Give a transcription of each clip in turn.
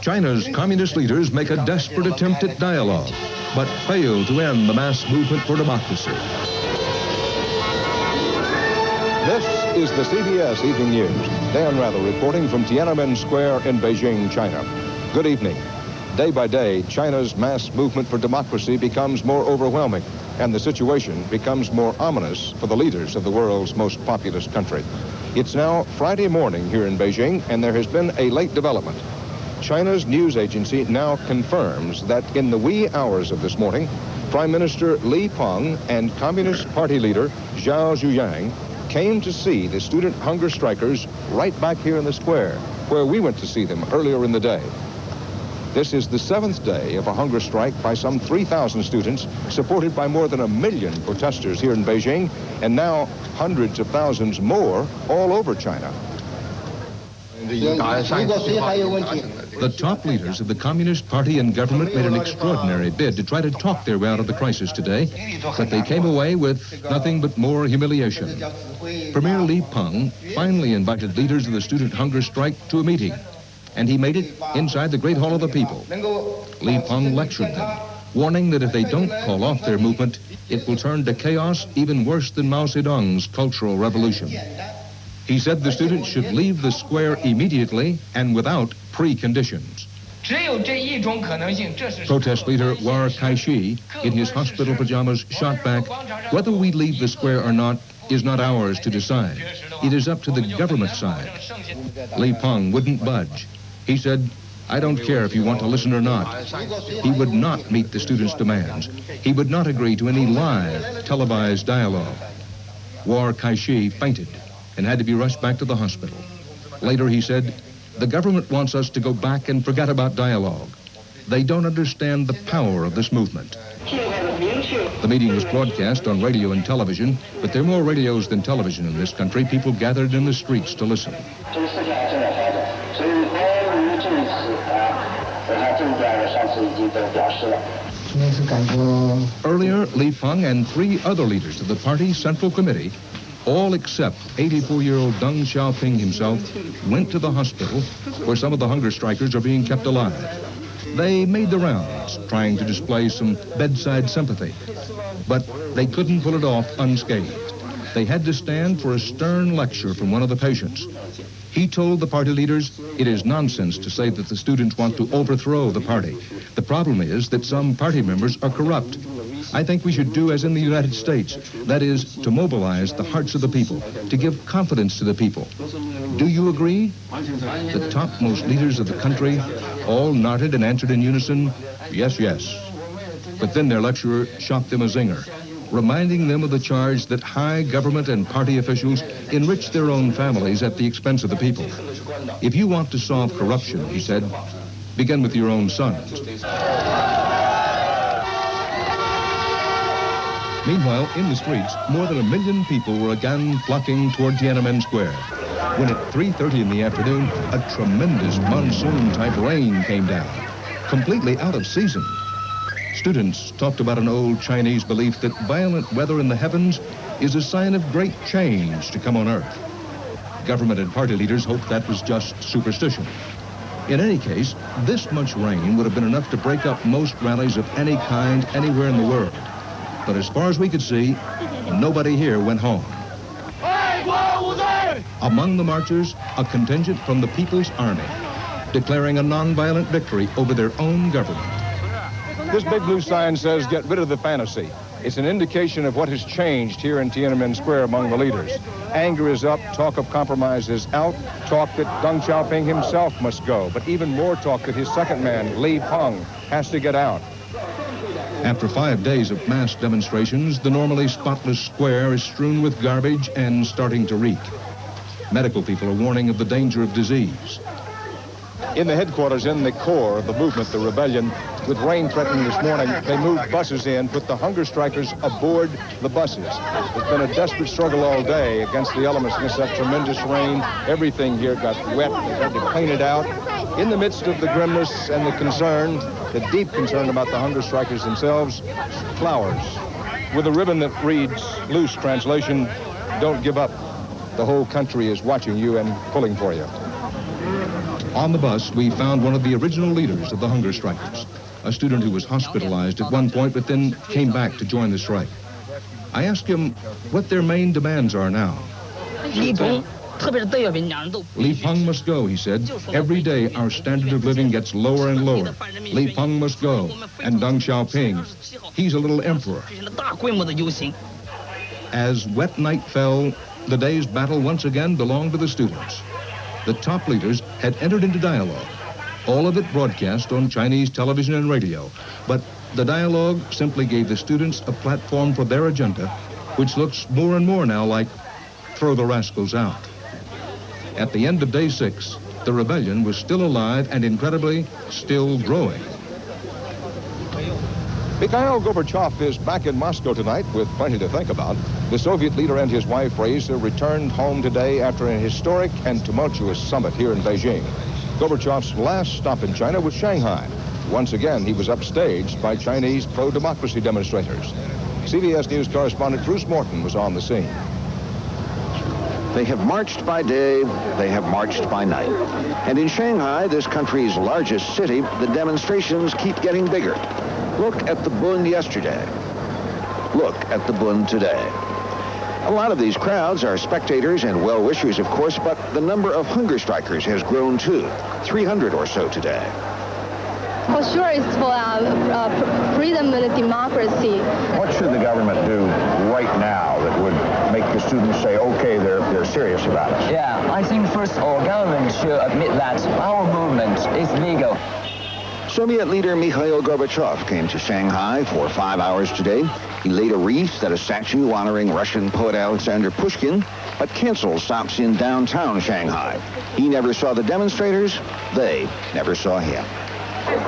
China's communist leaders make a desperate attempt at dialogue, but fail to end the mass movement for democracy. This is the CBS Evening News. Dan Rather reporting from Tiananmen Square in Beijing, China. Good evening. Day by day, China's mass movement for democracy becomes more overwhelming, and the situation becomes more ominous for the leaders of the world's most populous country. It's now Friday morning here in Beijing, and there has been a late development. China's news agency now confirms that in the wee hours of this morning, Prime Minister Li Peng and Communist Party leader Zhao Ziyang came to see the student hunger strikers right back here in the square, where we went to see them earlier in the day. This is the 7th day of a hunger strike by some 3,000 students, supported by more than 1 million protesters here in Beijing, and now hundreds of thousands more all over China. The top leaders of the Communist Party and government made an extraordinary bid to try to talk their way out of the crisis today, but they came away with nothing but more humiliation. Premier Li Peng finally invited leaders of the student hunger strike to a meeting, and he made it inside the Great Hall of the People. Li Peng lectured them, warning that if they don't call off their movement, it will turn to chaos even worse than Mao Zedong's Cultural Revolution. He said the students should leave the square immediately and without preconditions. Protest leader War Kai-shi, in his hospital pajamas, shot back, "Whether we leave the square or not is not ours to decide. It is up to the government side." Li Peng wouldn't budge. He said, "I don't care if you want to listen or not." He would not meet the students' demands. He would not agree to any live, televised dialogue. War Kai-shi fainted and had to be rushed back to the hospital. Later he said, "The government wants us to go back and forget about dialogue. They don't understand the power of this movement." The meeting was broadcast on radio and television, but there are more radios than television in this country. People gathered in the streets to listen. Earlier, Li Peng and 3 other leaders of the party's Central Committee, all except 84-year-old Deng Xiaoping himself, went to the hospital where some of the hunger strikers are being kept alive. They made the rounds, trying to display some bedside sympathy, but they couldn't pull it off unscathed. They had to stand for a stern lecture from one of the patients. He told the party leaders, "It is nonsense to say that the students want to overthrow the party. The problem is that some party members are corrupt. I think we should do as in the United States, that is, to mobilize the hearts of the people, to give confidence to the people. Do you agree?" The topmost leaders of the country all nodded and answered in unison, "Yes, yes." But then their lecturer shot them a zinger, reminding them of the charge that high government and party officials enrich their own families at the expense of the people. "If you want to solve corruption," he said, "begin with your own sons." Meanwhile, in the streets, more than 1 million people were again flocking toward Tiananmen Square, when at 3:30 in the afternoon, a tremendous monsoon-type rain came down, completely out of season. Students talked about an old Chinese belief that violent weather in the heavens is a sign of great change to come on Earth. Government and party leaders hoped that was just superstition. In any case, this much rain would have been enough to break up most rallies of any kind anywhere in the world. But as far as we could see, nobody here went home. Among the marchers, a contingent from the People's Army, declaring a nonviolent victory over their own government. This big blue sign says, "Get rid of the fantasy." It's an indication of what has changed here in Tiananmen Square among the leaders. Anger is up, talk of compromise is out, talk that Deng Xiaoping himself must go, but even more talk that his second man, Li Peng, has to get out. After 5 days of mass demonstrations, the normally spotless square is strewn with garbage and starting to reek. Medical people are warning of the danger of disease. In the headquarters, in the core of the movement, the rebellion, with rain threatening this morning, they moved buses in, put the hunger strikers aboard the buses. It's been a desperate struggle all day against the elements, against that tremendous rain. Everything here got wet. They had to clean it out. In the midst of the grimness and the concern, the deep concern about the hunger strikers themselves, flowers with a ribbon that reads, loose translation, "Don't give up. The whole country is watching you and pulling for you." On the bus, we found one of the original leaders of the hunger strikers, a student who was hospitalized at one point but then came back to join the strike. I asked him what their main demands are now. Li Peng must go, he said. Every day our standard of living gets lower and lower. Li Peng must go. And Deng Xiaoping, he's a little emperor. As wet night fell, the day's battle once again belonged to the students. The top leaders had entered into dialogue, all of it broadcast on Chinese television and radio. But the dialogue simply gave the students a platform for their agenda, which looks more and more now like throw the rascals out. At the end of day 6, the rebellion was still alive and incredibly still growing. Mikhail Gorbachev is back in Moscow tonight with plenty to think about. The Soviet leader and his wife, Raisa, returned home today after an historic and tumultuous summit here in Beijing. Gorbachev's last stop in China was Shanghai. Once again, he was upstaged by Chinese pro-democracy demonstrators. CBS News correspondent Bruce Morton was on the scene. They have marched by day, they have marched by night. And in Shanghai, this country's largest city, the demonstrations keep getting bigger. Look at the Bund yesterday. Look at the Bund today. A lot of these crowds are spectators and well-wishers, of course, but the number of hunger strikers has grown too. 300 or so today. For sure, it's for freedom and democracy. What should the government do right now that would make the students say, okay, they're serious about it? Yeah, I think first of all, government should admit that our movement is legal. Soviet leader Mikhail Gorbachev came to Shanghai for 5 hours today. He laid a wreath at a statue honoring Russian poet Alexander Pushkin, but canceled stops in downtown Shanghai. He never saw the demonstrators. They never saw him.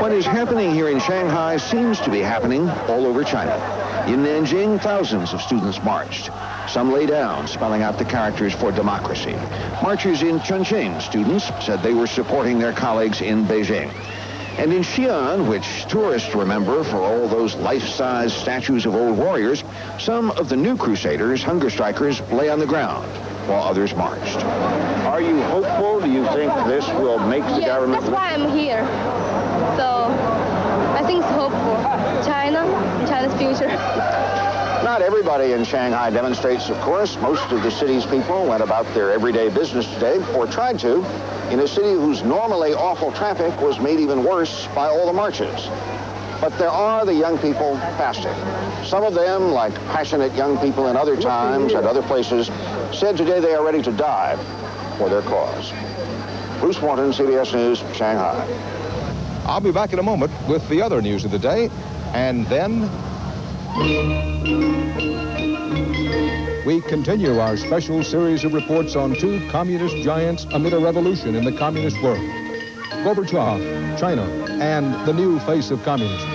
What is happening here in Shanghai seems to be happening all over China. In Nanjing, thousands of students marched. Some lay down, spelling out the characters for democracy. Marchers in Chongqing, students, said they were supporting their colleagues in Beijing. And in Xi'an, which tourists remember for all those life-size statues of old warriors, some of the new crusaders, hunger strikers, lay on the ground, while others marched. Are you hopeful? Do you think this will make the government... That's why I'm here. So I think it's hopeful. China's future. Not everybody in Shanghai demonstrates, of course. Most of the city's people went about their everyday business today, or tried to, in a city whose normally awful traffic was made even worse by all the marches. But there are the young people fasting. Some of them, like passionate young people in other times and other places, said today they are ready to die for their cause. Bruce Morton, CBS News, Shanghai. I'll be back in a moment with the other news of the day, and then we continue our special series of reports on two communist giants amid a revolution in the communist world. Gorbachev, China, and the new face of communism.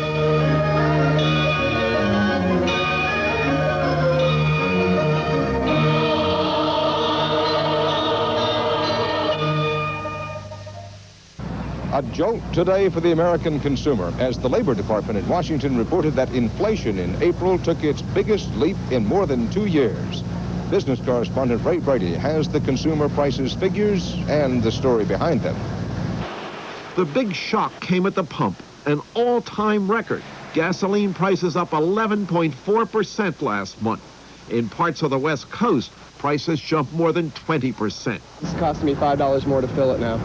A jolt today for the American consumer as the Labor Department in Washington reported that inflation in April took its biggest leap in more than 2 years. Business correspondent Wright has the consumer prices figures and the story behind them. The big shock came at the pump, an all-time record. Gasoline prices up 11.4% last month. In parts of the West Coast, prices jumped more than 20%. It's costing me $5 more to fill it now.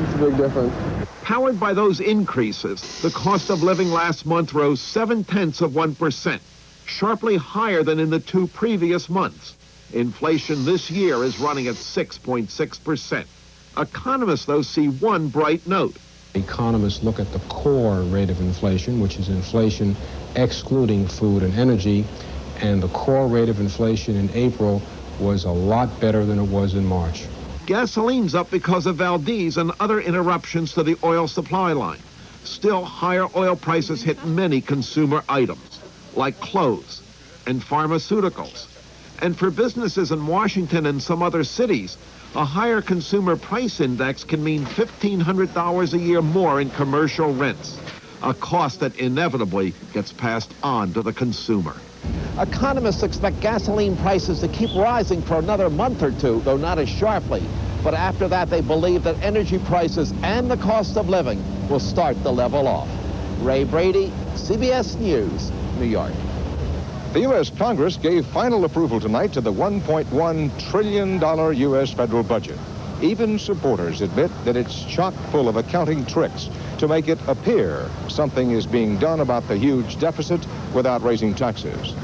It's a big difference. Powered by those increases, the cost of living last month rose 0.7%, sharply higher than in the 2 previous months. Inflation this year is running at 6.6%. Economists, though, see one bright note. Economists look at the core rate of inflation, which is inflation excluding food and energy, and the core rate of inflation in April was a lot better than it was in March. Gasoline's up because of Valdez and other interruptions to the oil supply line. Still, higher oil prices hit many consumer items, like clothes and pharmaceuticals. And for businesses in Washington and some other cities, a higher consumer price index can mean $1,500 a year more in commercial rents, a cost that inevitably gets passed on to the consumer. Economists expect gasoline prices to keep rising for another month or two, though not as sharply. But after that, they believe that energy prices and the cost of living will start to level off. Ray Brady, CBS News, New York. The U.S. Congress gave final approval tonight to the $1.1 trillion U.S. federal budget. Even supporters admit that it's chock full of accounting tricks to make it appear something is being done about the huge deficit without raising taxes.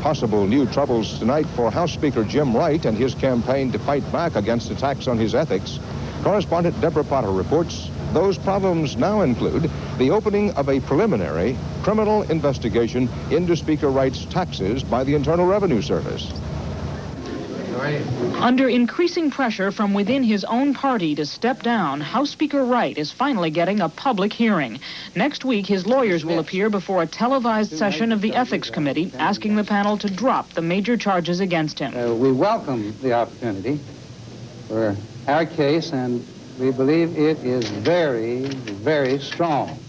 Possible new troubles tonight for House Speaker Jim Wright and his campaign to fight back against attacks on his ethics. Correspondent Deborah Potter reports those problems now include the opening of a preliminary criminal investigation into Speaker Wright's taxes by the Internal Revenue Service. Under increasing pressure from within his own party to step down, House Speaker Wright is finally getting a public hearing. Next week, his lawyers will appear before a televised session of the Ethics Committee, asking the panel to drop the major charges against him. We welcome the opportunity for our case, and we believe it is very, very strong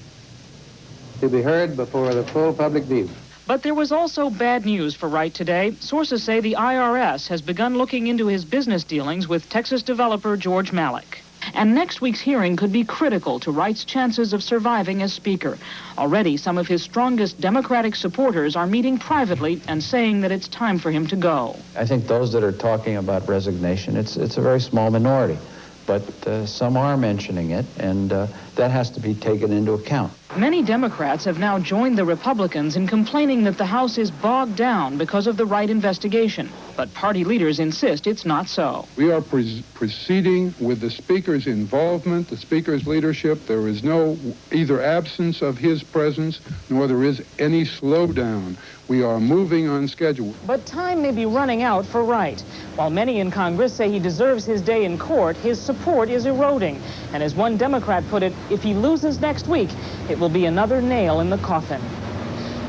to be heard before the full public view. But there was also bad news for Wright today. Sources say the IRS has begun looking into his business dealings with Texas developer George Malik. And next week's hearing could be critical to Wright's chances of surviving as Speaker. Already, some of his strongest Democratic supporters are meeting privately and saying that it's time for him to go. I think those that are talking about resignation, it's a very small minority. But some are mentioning it, and that has to be taken into account. Many Democrats have now joined the Republicans in complaining that the House is bogged down because of the Wright investigation. But party leaders insist it's not so. We are proceeding with the Speaker's involvement, the Speaker's leadership. There is no either absence of his presence, nor there is any slowdown. We are moving on schedule. But time may be running out for Wright. While many in Congress say he deserves his day in court, his support is eroding. And as one Democrat put it, if he loses next week, it will be another nail in the coffin.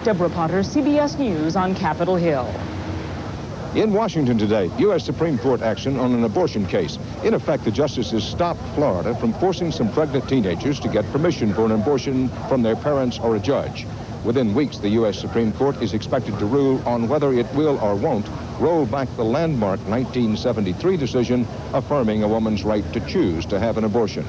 Deborah Potter, CBS News on Capitol Hill. In Washington today, U.S. Supreme Court action on an abortion case. In effect, the justices stopped Florida from forcing some pregnant teenagers to get permission for an abortion from their parents or a judge. Within weeks, the U.S. Supreme Court is expected to rule on whether it will or won't roll back the landmark 1973 decision affirming a woman's right to choose to have an abortion.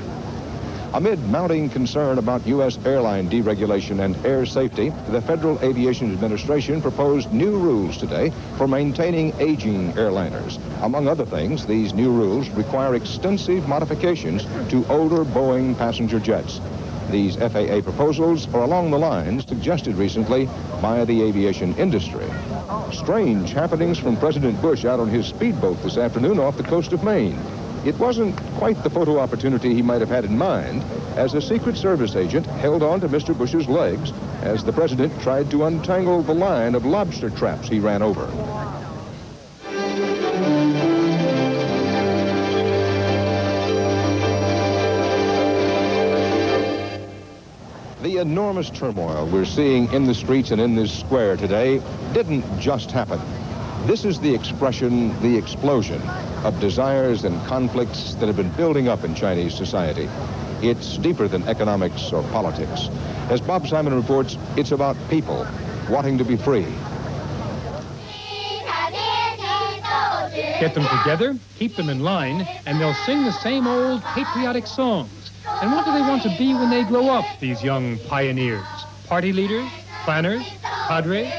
Amid mounting concern about U.S. airline deregulation and air safety, the Federal Aviation Administration proposed new rules today for maintaining aging airliners. Among other things, these new rules require extensive modifications to older Boeing passenger jets. These FAA proposals are along the lines suggested recently by the aviation industry. Strange happenings from President Bush out on his speedboat this afternoon off the coast of Maine. It wasn't quite the photo opportunity he might have had in mind, as a Secret Service agent held on to Mr. Bush's legs as the president tried to untangle the line of lobster traps he ran over. The enormous turmoil we're seeing in the streets and in this square today didn't just happen. This is the expression, the explosion of desires and conflicts that have been building up in Chinese society. It's deeper than economics or politics. As Bob Simon reports, it's about people wanting to be free. Get them together, keep them in line, and they'll sing the same old patriotic songs. And what do they want to be when they grow up, these young pioneers? Party leaders? Planners? Cadres?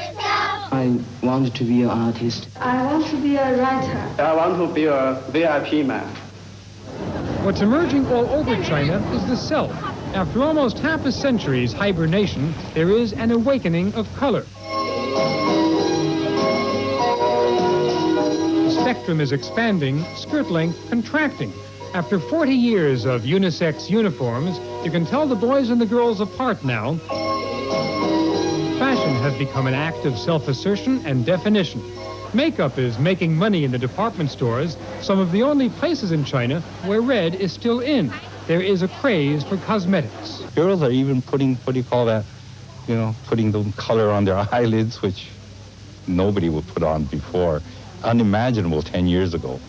I want to be an artist. I want to be a writer. I want to be a VIP man. What's emerging all over China is the self. After almost half a century's hibernation, there is an awakening of color. The spectrum is expanding, skirt length contracting. After 40 years of unisex uniforms, you can tell the boys and the girls apart now. Fashion has become an act of self-assertion and definition. Makeup is making money in the department stores, some of the only places in China where red is still in. There is a craze for cosmetics. Girls are even putting, putting the color on their eyelids, which nobody would put on before. Unimaginable 10 years ago.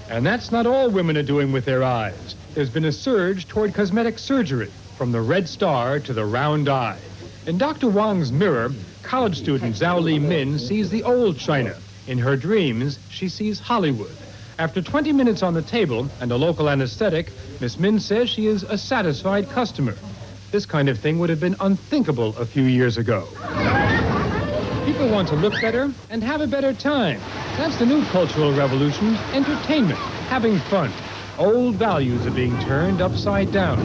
And that's not all women are doing with their eyes. There's been a surge toward cosmetic surgery, from the red star to the round eye. In Dr. Wang's mirror, college student Zhao Li Min sees the old China. In her dreams, she sees Hollywood. After 20 minutes on the table and a local anesthetic, Miss Min says she is a satisfied customer. This kind of thing would have been unthinkable a few years ago. People want to look better and have a better time. That's the new cultural revolution, entertainment, having fun. Old values are being turned upside down.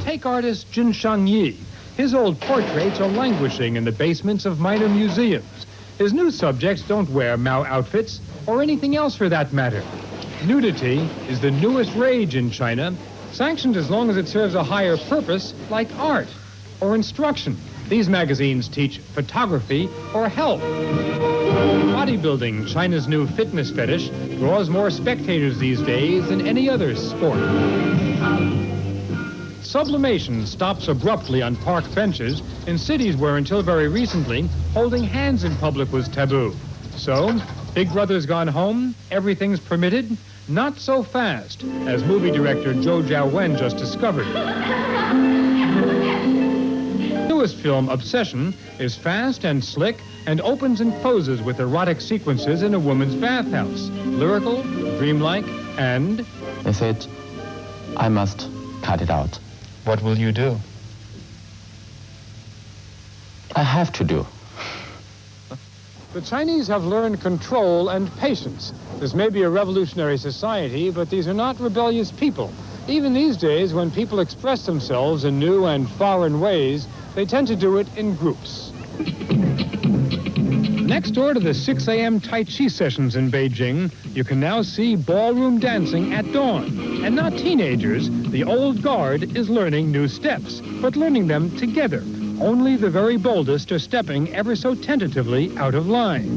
Take artist Jin Shang-yi. His old portraits are languishing in the basements of minor museums. His new subjects don't wear Mao outfits, or anything else for that matter. Nudity is the newest rage in China, sanctioned as long as it serves a higher purpose, like art or instruction. These magazines teach photography or health. Bodybuilding, China's new fitness fetish, draws more spectators these days than any other sport. Sublimation stops abruptly on park benches in cities where until very recently, holding hands in public was taboo. So, Big Brother's gone home, everything's permitted, not so fast, as movie director Zhou Jiawen just discovered. Newest film, Obsession, is fast and slick and opens and closes with erotic sequences in a woman's bathhouse. Lyrical, dreamlike, and... They said, I must cut it out. What will you do? I have to do. The Chinese have learned control and patience. This may be a revolutionary society, but these are not rebellious people. Even these days, when people express themselves in new and foreign ways, they tend to do it in groups. Next door to the 6 a.m. Tai Chi sessions in Beijing, you can now see ballroom dancing at dawn. And not teenagers, the old guard is learning new steps, but learning them together. Only the very boldest are stepping ever so tentatively out of line.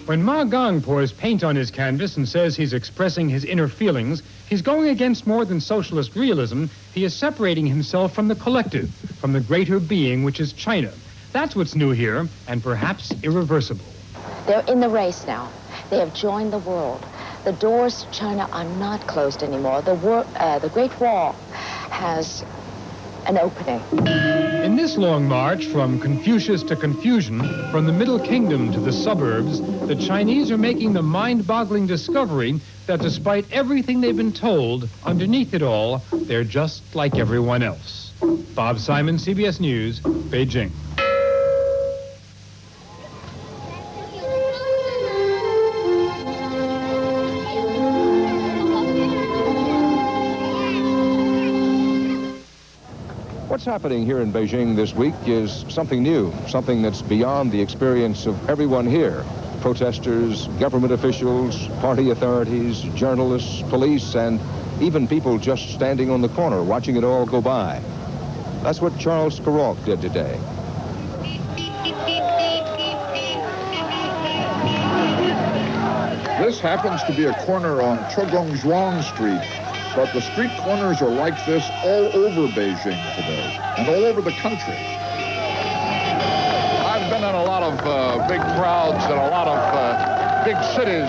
When Ma Gong pours paint on his canvas and says he's expressing his inner feelings, he's going against more than socialist realism. He is separating himself from the collective, from the greater being, which is China. That's what's new here, and perhaps irreversible. They're in the race now. They have joined the world. The doors to China are not closed anymore. The Great Wall has an opening. In this long march from Confucius to confusion, from the Middle Kingdom to the suburbs, the Chinese are making the mind-boggling discovery that despite everything they've been told, underneath it all, they're just like everyone else. Bob Simon, CBS News, Beijing. What's happening here in Beijing this week is something new, something that's beyond the experience of everyone here. Protesters, government officials, party authorities, journalists, police, and even people just standing on the corner watching it all go by. That's what Charles Kurok did today. This happens to be a corner on Chogongzhuang Street, but the street corners are like this all over Beijing today, and all over the country. I've been in a lot of big crowds in a lot of big cities.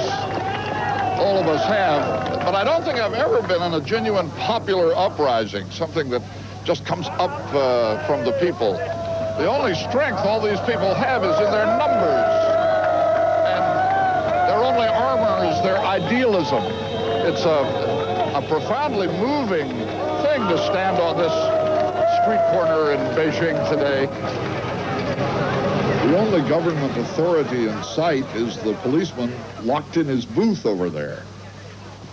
All of us have. But I don't think I've ever been in a genuine popular uprising, something that just comes up from the people. The only strength all these people have is in their numbers. And their only armor is their idealism. It's a profoundly moving thing to stand on this street corner in Beijing today. The only government authority in sight is the policeman locked in his booth over there.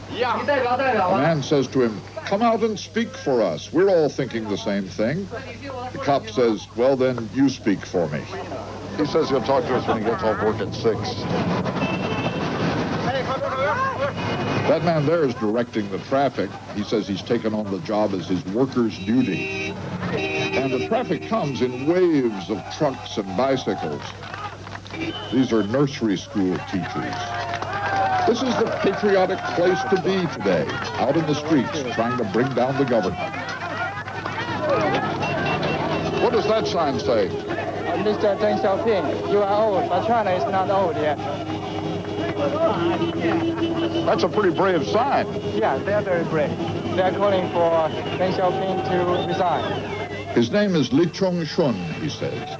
The man says to him, "Come out and speak for us. We're all thinking the same thing." The cop says, "Well, then you speak for me." He says he'll talk to us when he gets off work at 6. That man there is directing the traffic. He says he's taken on the job as his worker's duty. And the traffic comes in waves of trucks and bicycles. These are nursery school teachers. This is the patriotic place to be today, out in the streets trying to bring down the government. What does that sign say? Mr. Deng Xiaoping, you are old, but China is not old yet. That's a pretty brave sign. Yeah, they are very brave. They are calling for Deng Xiaoping to resign. His name is Li Chongshun, he says.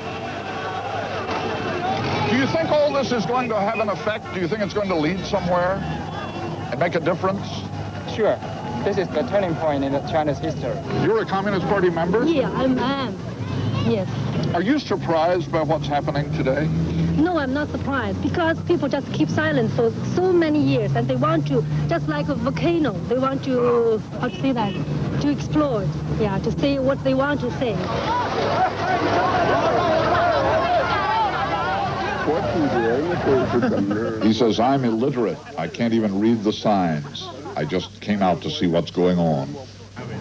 Do you think all this is going to have an effect? Do you think it's going to lead somewhere and make a difference? Sure. This is the turning point in China's history. You're a Communist Party member? Yeah, I am. Yes. Are you surprised by what's happening today? No, I'm not surprised because people just keep silent for so many years and they want to, just like a volcano, they want to, how to say that, to explode, yeah, to say what they want to say. He says, I'm illiterate. I can't even read the signs. I just came out to see what's going on.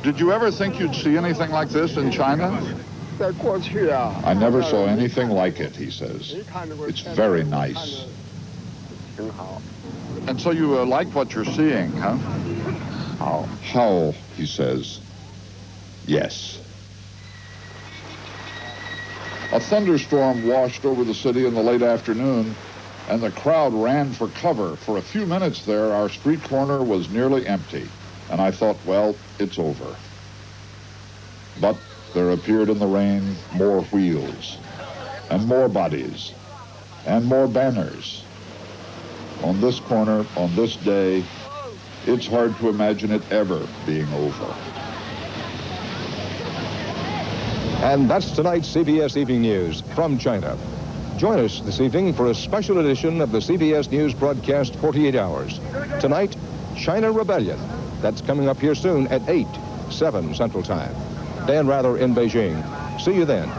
Did you ever think you'd see anything like this in China? I never saw anything like it, he says. It's very nice. And so you like what you're seeing, huh? How, he says. Yes. A thunderstorm washed over the city in the late afternoon, and the crowd ran for cover. For a few minutes there, our street corner was nearly empty, and I thought, well, it's over. But there appeared in the rain more wheels, and more bodies, and more banners. On this corner, on this day, it's hard to imagine it ever being over. And that's tonight's CBS Evening News from China. Join us this evening for a special edition of the CBS News broadcast 48 Hours. Tonight, China Rebellion. That's coming up here soon at 8, 7 Central Time. Dan Rather in Beijing. See you then.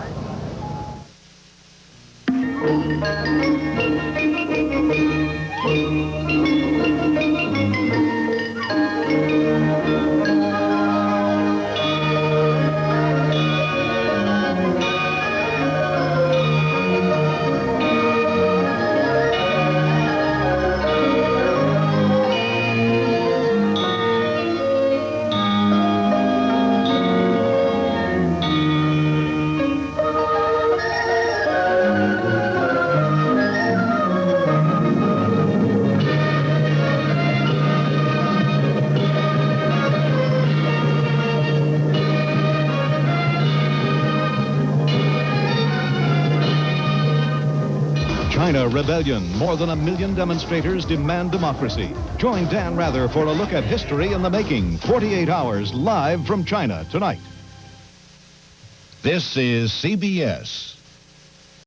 China Rebellion. More than 1 million demonstrators demand democracy. Join Dan Rather for a look at history in the making. 48 Hours live from China tonight. This is CBS.